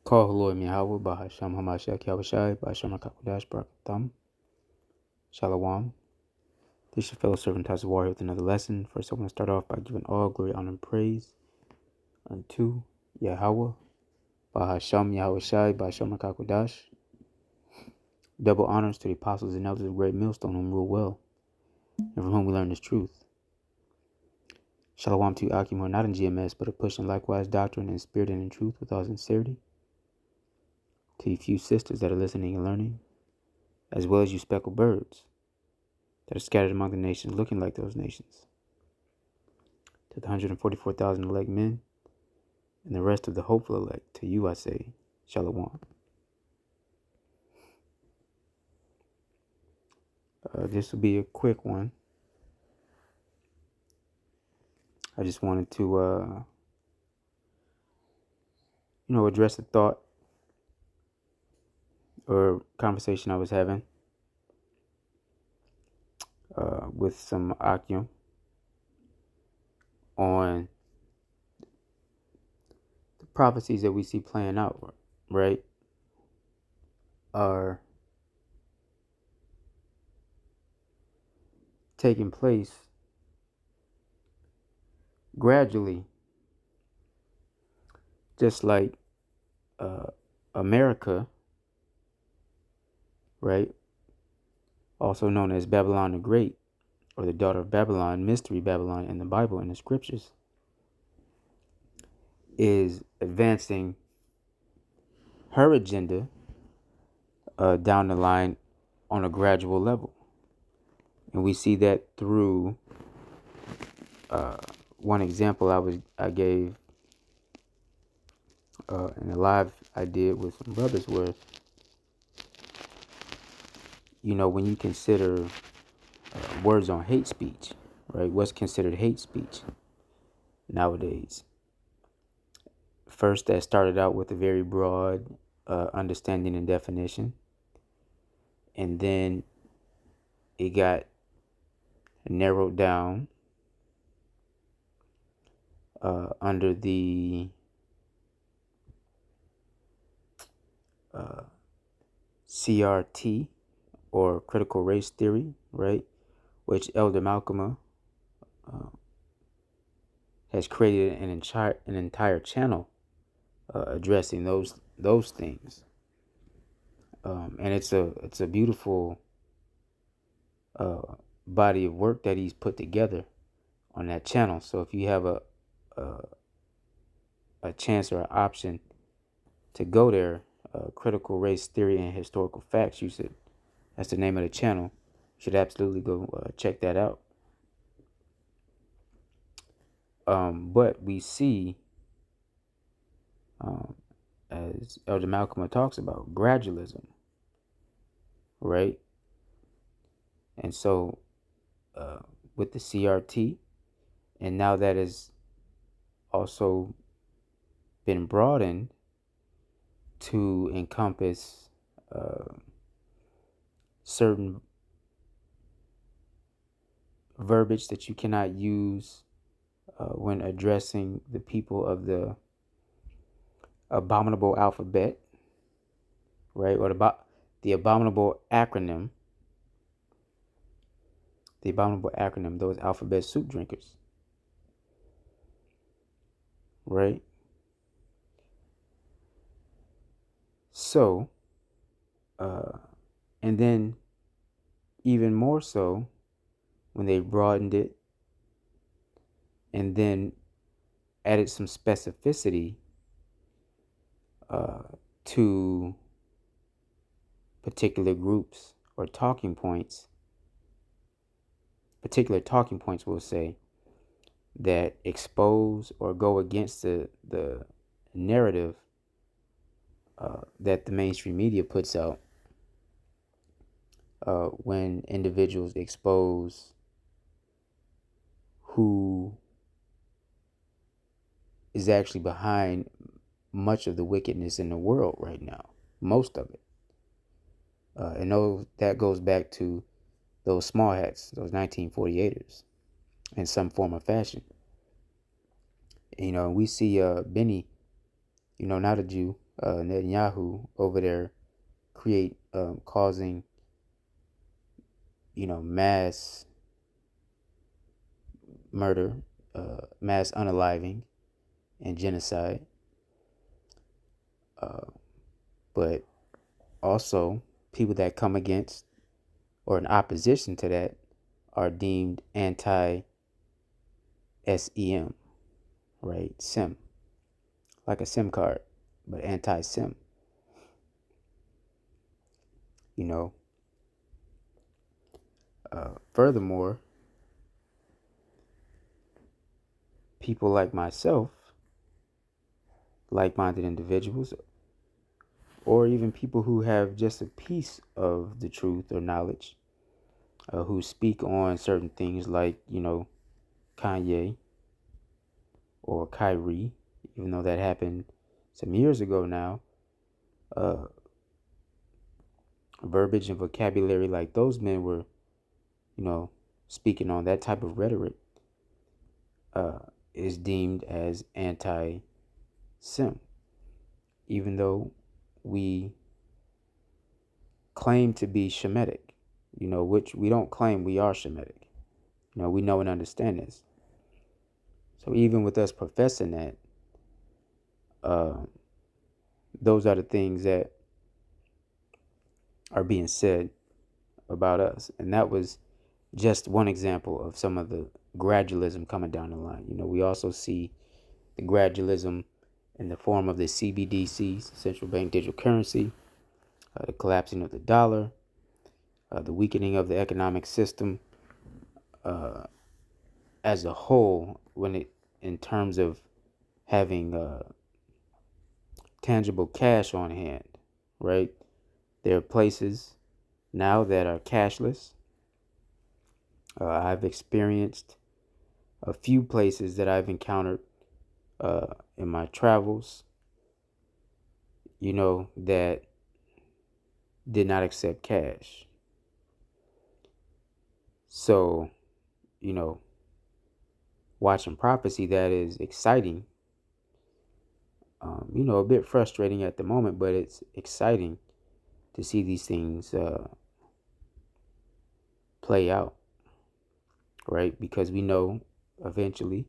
Call Lord Miyahu Bahasham Hamashak Yahweh Bahasham Kakodash Barakatam Shalom. This is your fellow servant Taz Warrior with another lesson. First, I want to start off by giving all glory, honor, and praise unto Yahweh Bahasham Yahweh Bahasham Kakodash. Double honors to the apostles and elders of Great Millstone, whom rule well, and from whom we learn this truth. Shalom to you, Akim, who are not in GMS, but are pushing likewise doctrine and spirit and in truth with all sincerity. To you few sisters that are listening and learning, as well as you speckled birds that are scattered among the nations, looking like those nations. To the 144,000 elect men and the rest of the hopeful elect, to you I say, Shalom. This will be a quick one. I just wanted to, address a thought or conversation I was having with some Akim on the prophecies that we see playing out, right, are taking place gradually, just like America, right, also known as Babylon the Great, or the daughter of Babylon, Mystery Babylon in the Bible and the scriptures, is advancing her agenda down the line on a gradual level. And we see that through one example I gave in a live I did with some brothers where, when you consider words on hate speech, right? What's considered hate speech nowadays? First, that started out with a very broad understanding and definition. And then it got narrowed down under the CRT, or critical race theory, right? Which Elder Malcolm has created an entire channel addressing those things, and it's a beautiful body of work that he's put together on that channel. So if you have a chance or an option to go there, critical race theory and historical facts, that's the name of the channel. You should absolutely go check that out. But we see, as Elder Malcolm talks about, gradualism, right? And so with the CRT, and now that has also been broadened to encompass certain verbiage that you cannot use when addressing the people of the abominable alphabet, right? Or the abominable acronym, those alphabet soup drinkers, right? So, and then even more so when they broadened it and then added some specificity to particular groups or particular talking points, we'll say, that expose or go against the narrative that the mainstream media puts out when individuals expose who is actually behind much of the wickedness in the world right now, most of it. And that goes back to those small hats, those 1948ers, in some form or fashion. We see Benny, not a Jew, Netanyahu over there causing, mass murder, mass unaliving, and genocide. But also, people that come against or in opposition to that are deemed anti-SEM, right? SIM, like a SIM card, but anti-SIM. You know, furthermore, people like myself, like-minded individuals, or even people who have just a piece of the truth or knowledge, who speak on certain things like, Kanye or Kyrie, even though that happened some years ago now, verbiage and vocabulary like those men were, speaking on that type of rhetoric, is deemed as anti-Sim, even though we claim to be Shemitic, which we don't claim we are Shemitic. We know and understand this. So even with us professing that, those are the things that are being said about us. And that was just one example of some of the gradualism coming down the line. We also see the gradualism in the form of the CBDCs, central bank digital currency, the collapsing of the dollar, the weakening of the economic system as a whole, in terms of having tangible cash on hand, right? There are places now that are cashless. I've experienced a few places that I've encountered in my travels, that did not accept cash. So, watching prophecy, that is exciting. A bit frustrating at the moment, but it's exciting to see these things play out, right? Because we know eventually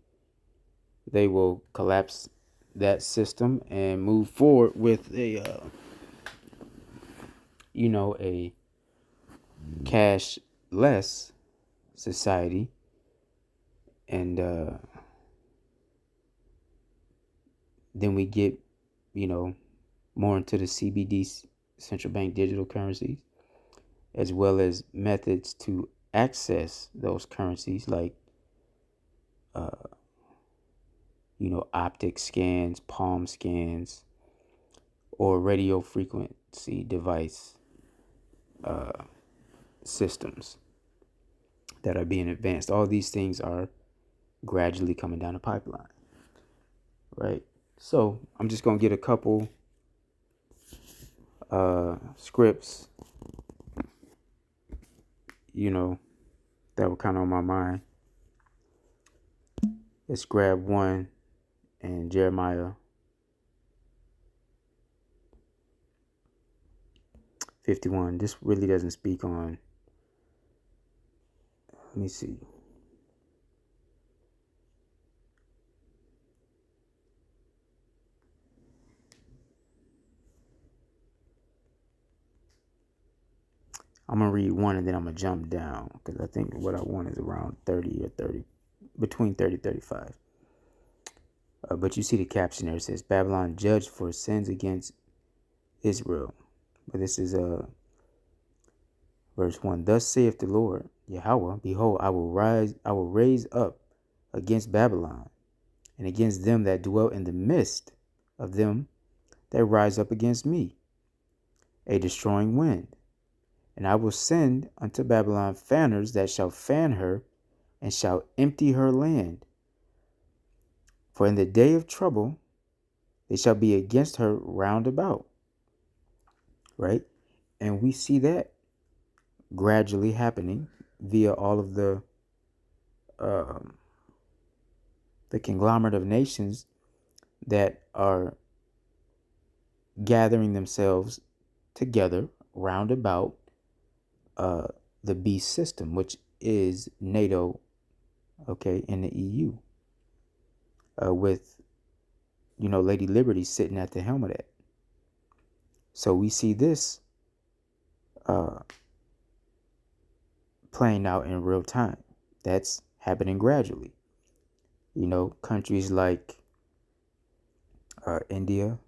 they will collapse that system and move forward with a cashless society, and then we get more into the CBD, central bank digital currencies, as well as methods to access those currencies like optic scans, palm scans, or radio frequency device systems that are being advanced. All these things are gradually coming down the pipeline, right? So I'm just gonna get a couple scripts, that were kind of on my mind. Let's grab one in Jeremiah 51. This really doesn't speak on, let me see. I'm going to read one and then I'm going to jump down because I think what I want is around 30 or 30, between 30 and 35. But you see the caption there. It says, Babylon judged for sins against Israel. But this is verse 1. Thus saith the Lord, Yahweh, behold, I will raise up against Babylon and against them that dwell in the midst of them that rise up against me, a destroying wind. And I will send unto Babylon fanners that shall fan her and shall empty her land. For in the day of trouble they shall be against her round about. Right? And we see that gradually happening via all of the conglomerate of nations that are gathering themselves together round about the beast system, which is NATO, okay, and the EU, with, Lady Liberty sitting at the helm of that. So we see this playing out in real time. That's happening gradually. Countries like India,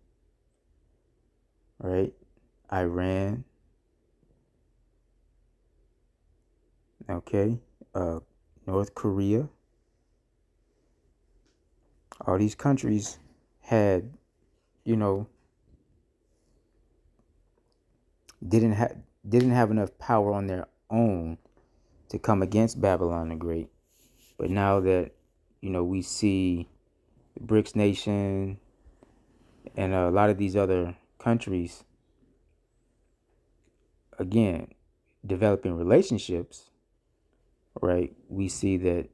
right? Iran, okay, North Korea. All these countries had, didn't have didn't have enough power on their own to come against Babylon the Great. But now that, we see the BRICS nation and a lot of these other countries, again, developing relationships, right? We see that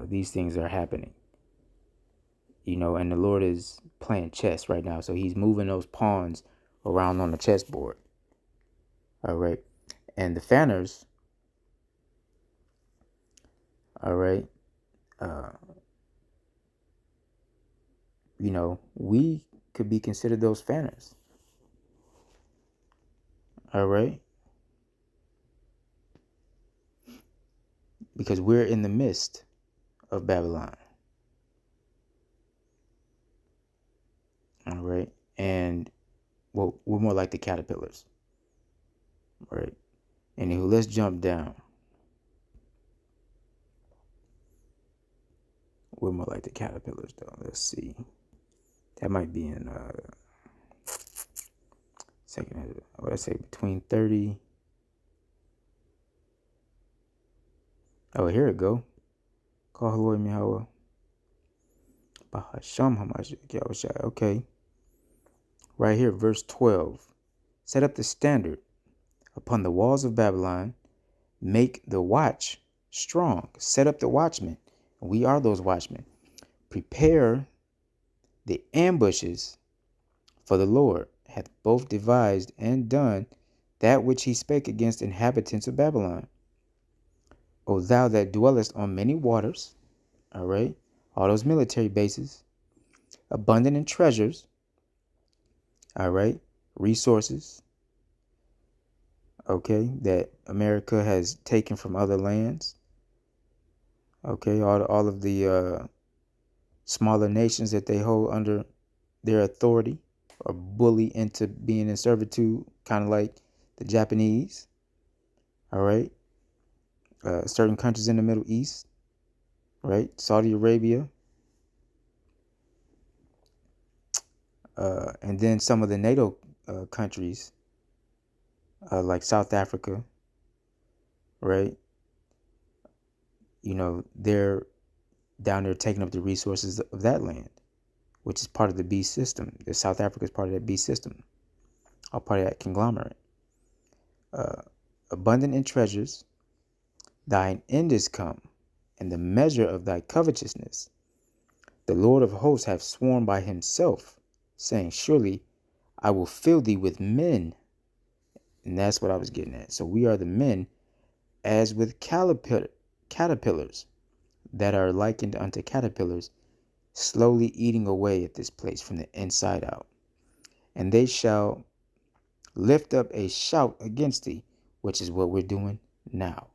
these things are happening, and the Lord is playing chess right now. So he's moving those pawns around on the chessboard. All right. And the fanners, all right, we could be considered those fanners. All right. Because we're in the midst of Babylon. All right. And, well, we're more like the caterpillars. Right. Anywho, let's jump down. We're more like the caterpillars, though. Let's see. That might be in second. What I say, between 30. Oh, here it go. Call Haloi Mihawa. Bahasham Hamashiach. Okay. Right here, verse 12. Set up the standard upon the walls of Babylon. Make the watch strong. Set up the watchmen. We are those watchmen. Prepare the ambushes, for the Lord hath both devised and done that which he spake against inhabitants of Babylon. O thou that dwellest on many waters, all right, all those military bases, abundant in treasures, all right, resources, okay, that America has taken from other lands, okay, all of the smaller nations that they hold under their authority or bully into being in servitude, kind of like the Japanese, all right, certain countries in the Middle East, right, Saudi Arabia, and then some of the NATO countries like South Africa, right, they're down there taking up the resources of that land, which is part of the beast system. The South Africa is part of that beast system, all part of that conglomerate. Abundant in treasures, thine end is come, and the measure of thy covetousness. The Lord of hosts hath sworn by himself, saying, surely I will fill thee with men. And that's what I was getting at. So we are the men, as with caterpillars that are likened unto caterpillars, slowly eating away at this place from the inside out. And they shall lift up a shout against thee, which is what we're doing now.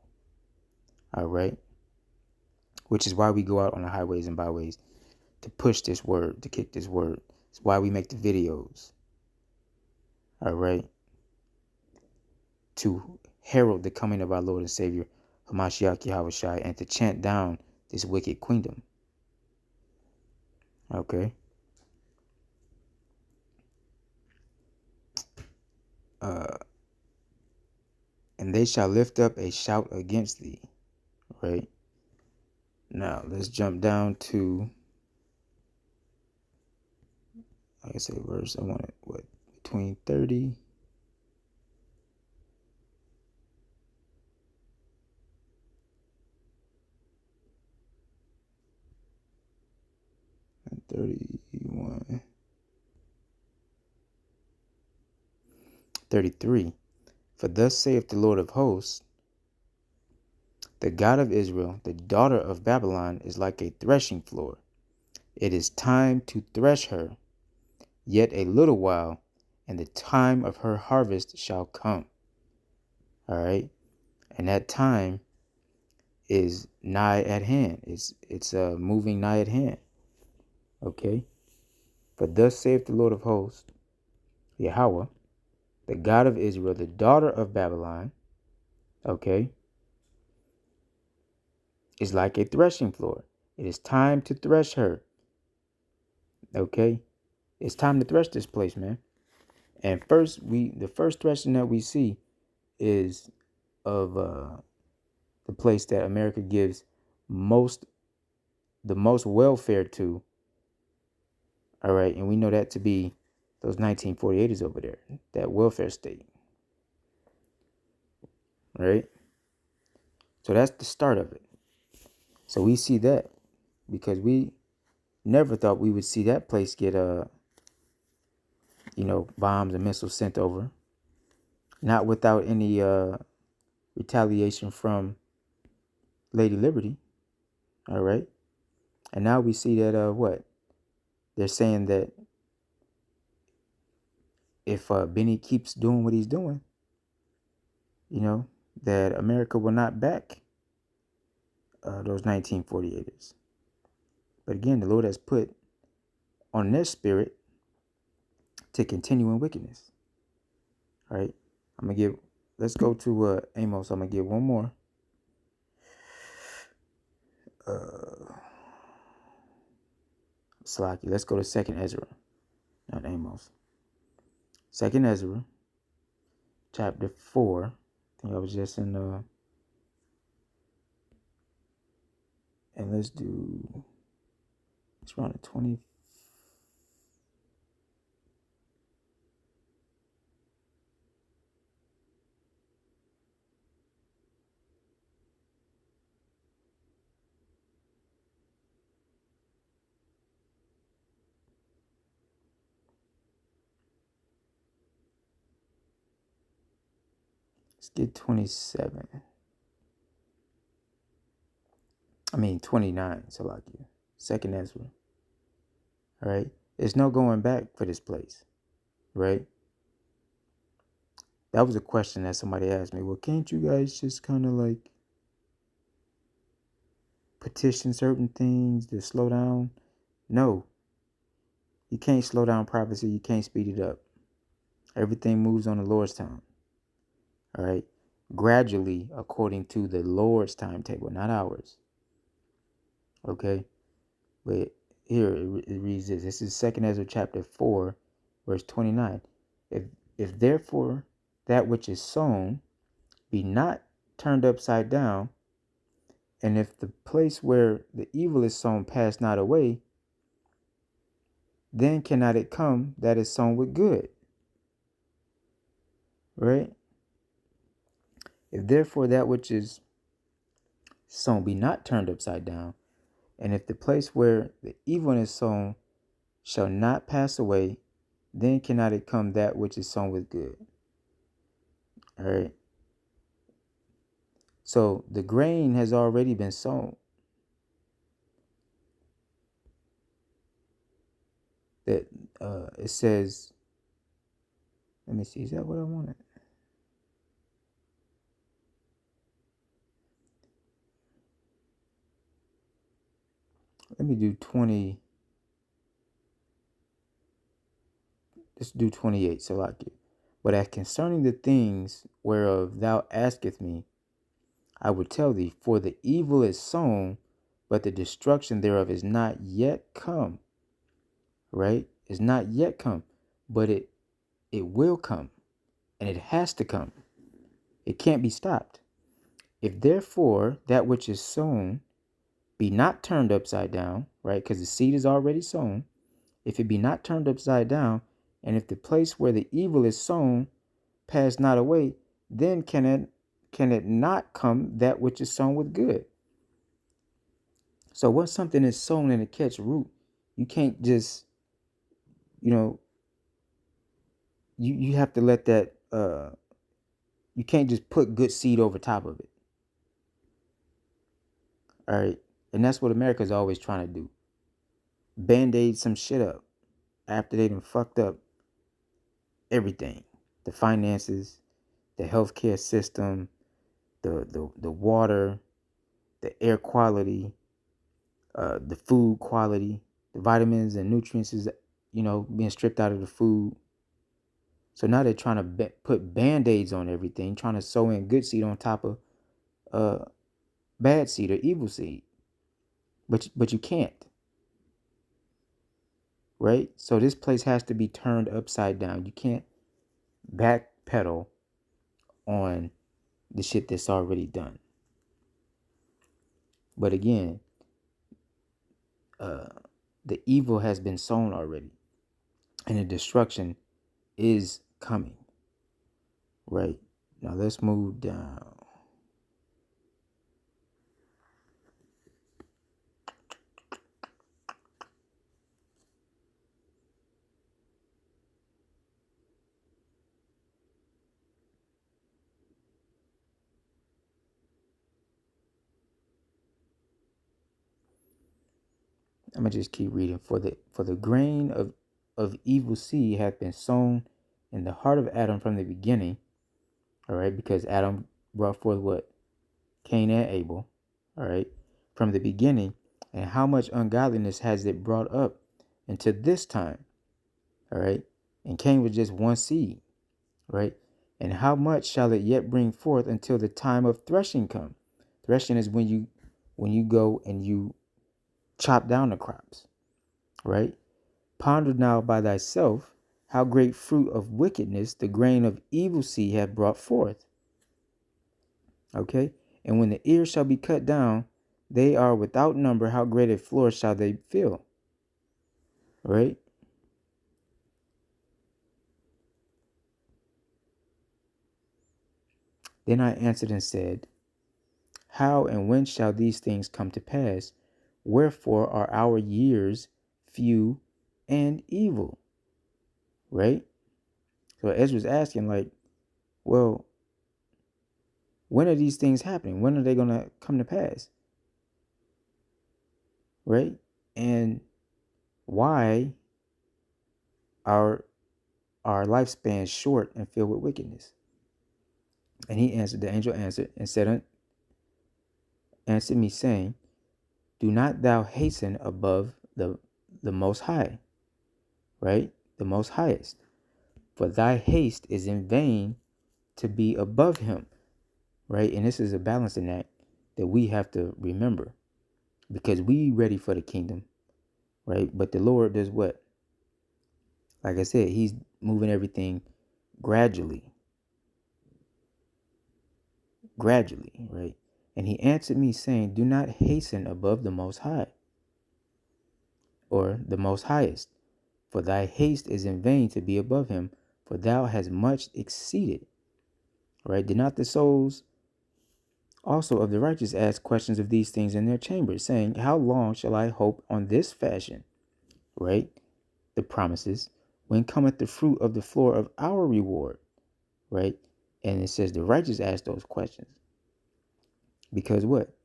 All right. Which is why we go out on the highways and byways to push this word, to kick this word. It's why we make the videos. All right. To herald the coming of our Lord and Savior, Hamashiach Yahushai, and to chant down this wicked queendom. Okay. And they shall lift up a shout against thee. Right. Now, let's jump down to, like I said, verse, I want it, what, between 30 and 31. 33. For thus saith the Lord of hosts, the God of Israel, the daughter of Babylon is like a threshing floor. It is time to thresh her, yet a little while, and the time of her harvest shall come. All right. And that time is nigh at hand. It's moving nigh at hand. Okay. For thus saith the Lord of hosts, Yahweh, the God of Israel, the daughter of Babylon, okay, is like a threshing floor. It is time to thresh her. Okay. It's time to thresh this place, man. And the first threshing that we see is of the place that America gives the most welfare to. All right, and we know that to be those 1948ers over there, that welfare state. Right? So that's the start of it. So we see that because we never thought we would see that place get bombs and missiles sent over, not without any retaliation from Lady Liberty. All right. And now we see that what? They're saying that if Benny keeps doing what he's doing, that America will not back those 1948ers. But again, the Lord has put on their spirit to continue in wickedness. All right. Let's go to Amos. I'm going to give one more. Slaki. Let's go to 2nd Ezra, not Amos. 2nd Ezra, chapter 4. I think I was just in, and let's around the 20. Let's get 27. 29, Salakia. 2nd Ezra. All right. There's no going back for this place. Right. That was a question that somebody asked me. Well, can't you guys just kind of like petition certain things to slow down? No. You can't slow down prophecy. You can't speed it up. Everything moves on the Lord's time. All right. Gradually, according to the Lord's timetable, not ours. Okay. But here it reads this. This is 2nd Ezra chapter 4, verse 29. If therefore that which is sown be not turned upside down, and if the place where the evil is sown pass not away, then cannot it come that is sown with good. Right? If therefore that which is sown be not turned upside down, and if the place where the evil is sown shall not pass away, then cannot it come that which is sown with good. All right. So the grain has already been sown. That it says, let me see, is that what I wanted? Let me do 20. Let's do 28. So like it. But as concerning the things whereof thou askest me, I would tell thee, for the evil is sown, but the destruction thereof is not yet come. Right? It's not yet come, but it will come, and it has to come. It can't be stopped. If therefore that which is sown be not turned upside down, right? Because the seed is already sown. If it be not turned upside down, and if the place where the evil is sown pass not away, then can it not come that which is sown with good? So once something is sown and it catch root, you can't just, you have to let that you can't just put good seed over top of it. All right. And that's what America's always trying to do. Band-aid some shit up after they done fucked up everything. The finances, the healthcare system, the water, the air quality, the food quality, the vitamins and nutrients is, being stripped out of the food. So now they're trying to put band-aids on everything, trying to sew in good seed on top of bad seed or evil seed. But you can't. Right? So this place has to be turned upside down. You can't backpedal on the shit that's already done. But again, the evil has been sown already, and the destruction is coming. Right? Now let's move down. I'm gonna just keep reading. For the grain of evil seed hath been sown in the heart of Adam from the beginning. All right, because Adam brought forth what? Cain and Abel. All right, from the beginning. And how much ungodliness has it brought up into this time? All right, and Cain was just one seed. Right, and how much shall it yet bring forth until the time of threshing come? Threshing is when you go and you chop down the crops. Right. Ponder now by thyself how great fruit of wickedness the grain of evil seed hath brought forth. Okay. And when the ears shall be cut down, they are without number. How great a floor shall they fill? Right. Then I answered and said, how and when shall these things come to pass? Wherefore are our years few and evil? Right. So Ezra's asking, like, well, when are these things happening? When are they going to come to pass? Right? And why are our lifespans short and filled with wickedness? And he answered, the angel answered and answered me, saying, do not thou hasten above the Most High, right? The Most Highest. For thy haste is in vain to be above him, right? And this is a balancing act that we have to remember, because we ready for the kingdom, right? But the Lord does what? Like I said, he's moving everything gradually, right? And he answered me, saying, do not hasten above the Most High, or the Most Highest, for thy haste is in vain to be above him, for thou hast much exceeded. Right? Did not the souls also of the righteous ask questions of these things in their chambers, saying, how long shall I hope on this fashion? Right? The promises, when cometh the fruit of the floor of our reward? Right? And it says the righteous ask those questions. Because what?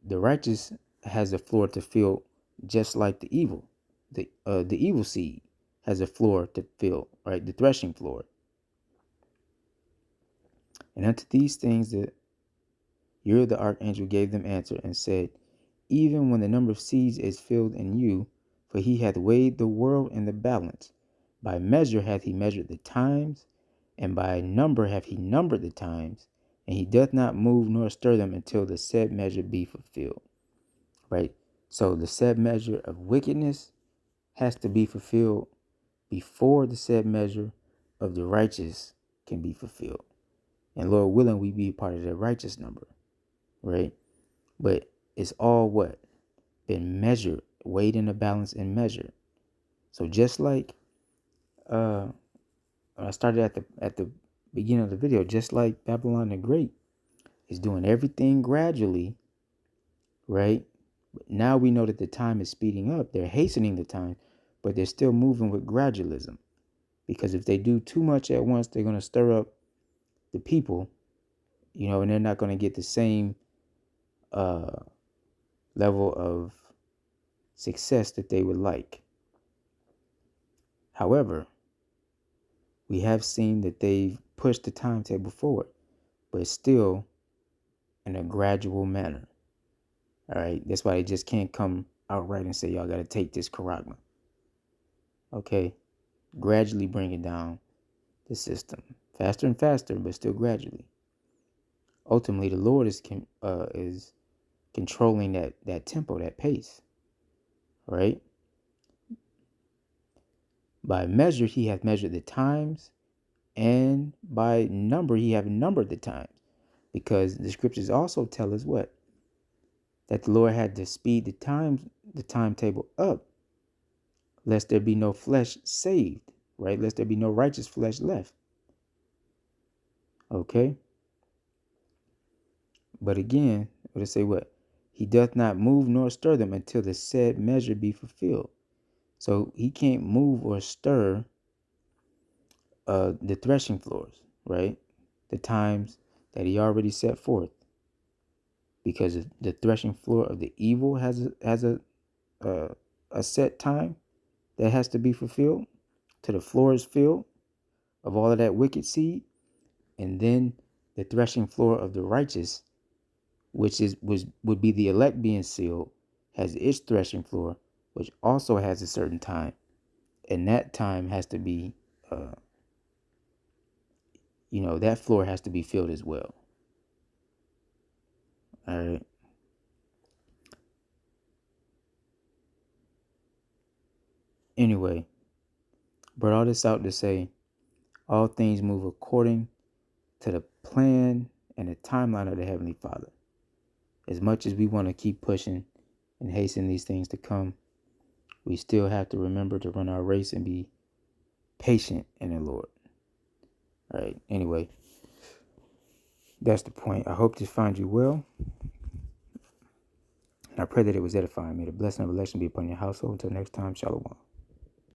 The righteous has a floor to fill, just like the evil. The evil seed has a floor to fill, right? The threshing floor. And unto these things the archangel gave them answer and said, even when the number of seeds is filled in you, for he hath weighed the world in the balance. By measure hath he measured the times, and by number hath he numbered the times, and he doth not move nor stir them until the said measure be fulfilled. Right? So the said measure of wickedness has to be fulfilled before the said measure of the righteous can be fulfilled. And Lord willing, we be part of that righteous number. Right? But it's all what? Been measured, weighed in a balance and measured. So just like when I started at the beginning of the video, just like Babylon the Great is doing everything gradually, right? But now we know that the time is speeding up. They're hastening the time, but they're still moving with gradualism, Because if they do too much at once, they're going to stir up the people, and they're not going to get the same level of success that they would like. However, we have seen that they've pushed the timetable forward, but still in a gradual manner. All right. That's why they just can't come outright and say, y'all got to take this charagma. Okay. Gradually bringing down the system. Faster and faster, but still gradually. Ultimately, the Lord is controlling that tempo, that pace. Right? By measure, he hath measured the times, and by number, he hath numbered the times. Because the scriptures also tell us what? That the Lord had to speed the timetable up, lest there be no flesh saved, right? Lest there be no righteous flesh left. Okay? But again, what it say what? He doth not move nor stir them until the said measure be fulfilled. So he can't move or stir the threshing floors, right? The times that he already set forth. Because the threshing floor of the evil has a set time that has to be fulfilled, till the floor is filled of all of that wicked seed, and then the threshing floor of the righteous, which would be the elect being sealed, has its threshing floor, which also has a certain time, and that time has to be, that floor has to be filled as well. All right. Anyway, brought all this out to say all things move according to the plan and the timeline of the Heavenly Father. As much as we want to keep pushing and hasten these things to come, we still have to remember to run our race and be patient in the Lord. All right. Anyway, that's the point. I hope this finds you well. And I pray that it was edifying. May the blessing of election be upon your household. Until next time, Shalom.